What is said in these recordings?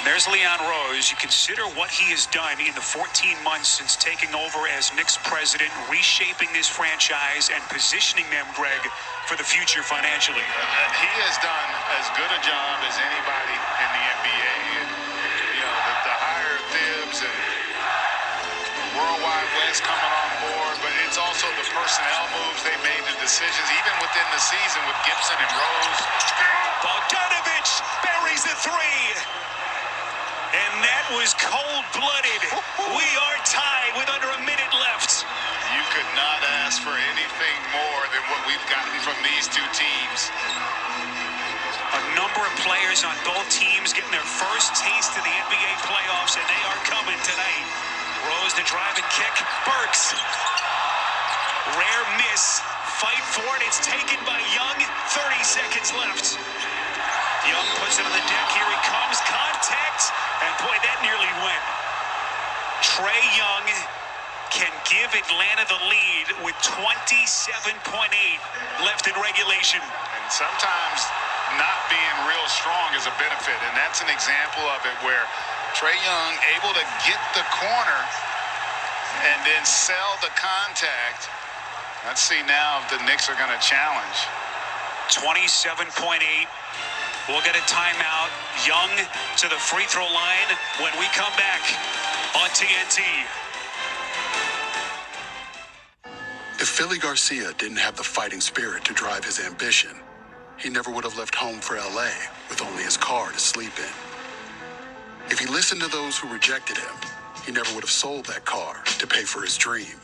there's Leon Rose. You consider what he has done in the 14 months since taking over as Knicks president, reshaping this franchise and positioning them, Greg, for the future financially. He has done as good a job as anybody in the NBA. And, the higher Thibs and Worldwide West coming on board, but it's also the personnel moves they made, the decisions, even within the season with Gibson and Rose. Bogdanovich buries the three. And that was cold-blooded. We are tied with under a minute left. You could not ask for anything more than what we've gotten from these two teams. A number of players on both teams getting their first taste of the NBA playoffs, and they are coming tonight. Rose the drive and kick. Burks. Rare miss. Fight for it. It's taken by Young. 30 seconds left. Young puts it on the deck. Here he comes. Contact. And boy, that nearly went. Trae Young can give Atlanta the lead with 27.8 left in regulation. And sometimes not being real strong is a benefit, and that's an example of it where Trae Young able to get the corner and then sell the contact. Let's see now if the Knicks are going to challenge. 27.8. We'll get a timeout. Young to the free throw line when we come back on TNT. If Philly Garcia didn't have the fighting spirit to drive his ambition, he never would have left home for LA with only his car to sleep in. If he listened to those who rejected him, he never would have sold that car to pay for his dream.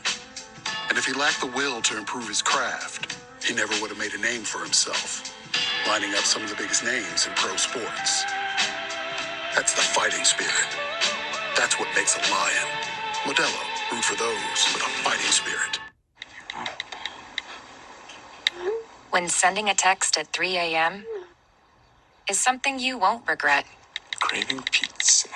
And if he lacked the will to improve his craft, he never would have made a name for himself, lining up some of the biggest names in pro sports. That's the fighting spirit. That's what makes a lion. Modelo, root for those with a fighting spirit. When sending a text at 3 a.m. is something you won't regret. Craving pizza.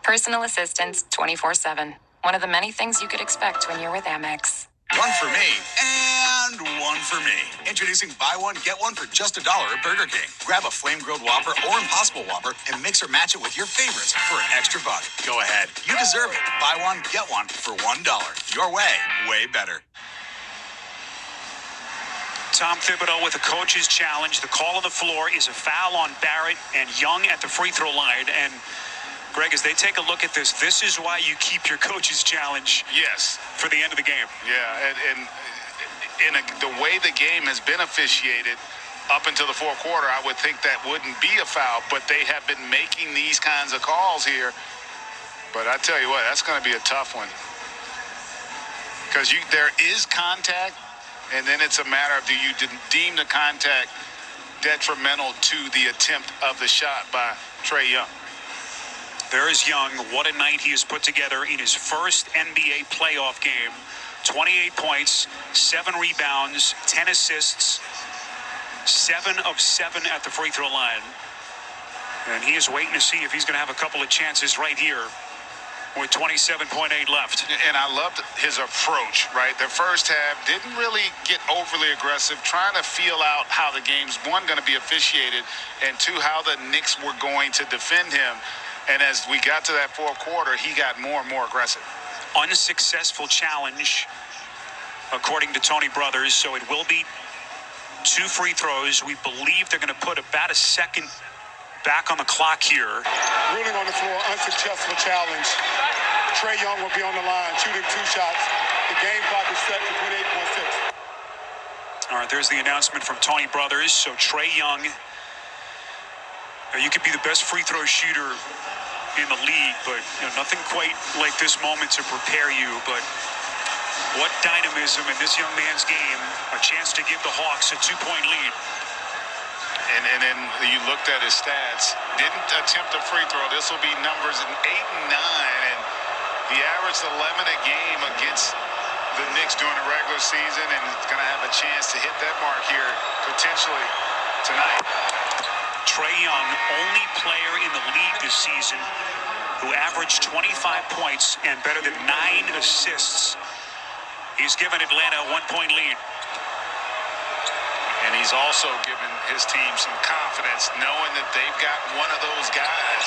Personal assistance 24/7. One of the many things you could expect when you're with Amex. One for me and one for me. Introducing buy one, get one for just $1 at Burger King. Grab a flame-grilled Whopper or Impossible Whopper and mix or match it with your favorites for an extra buck. Go ahead. You deserve it. Buy one, get one for $1. Your way, way better. Tom Thibodeau with a coach's challenge. The call on the floor is a foul on Barrett and Young at the free throw line. And Greg, as they take a look at this, this is why you keep your coach's challenge. Yes. For the end of the game. Yeah, and the way the game has been officiated up until the fourth quarter, I would think that wouldn't be a foul, but they have been making these kinds of calls here. But I tell you what, that's going to be a tough one. Because there is contact, and then it's a matter of do you deem the contact detrimental to the attempt of the shot by Trae Young. There is Young. What a night he has put together in his first NBA playoff game. 28 points, 7 rebounds, 10 assists, 7 of 7 at the free throw line. And he is waiting to see if he's going to have a couple of chances right here with 27.8 left. And I loved his approach, right? The first half didn't really get overly aggressive, trying to feel out how the game's, one, going to be officiated, and two, how the Knicks were going to defend him. And as we got to that fourth quarter, he got more and more aggressive. Unsuccessful challenge, according to Tony Brothers, so it will be 2 free throws. We believe they're going to put about a second back on the clock here. Ruling on the floor, unsuccessful challenge. Trae Young will be on the line, shooting 2 shots. The game clock is set for 28.6. All right, there's the announcement from Tony Brothers. So Trae Young, you could be the best free throw shooter in the league, but nothing quite like this moment to prepare you. But what dynamism in this young man's game, a chance to give the Hawks a 2-point lead. And then you looked at his stats, didn't attempt a free throw. This will be numbers in 8 and 9, and he averaged 11 a game against the Knicks during the regular season, and is going to have a chance to hit that mark here potentially tonight. Trae Young, only player in the league this season who averaged 25 points and better than 9 assists. He's given Atlanta a 1-point lead. And he's also given his team some confidence, knowing that they've got one of those guys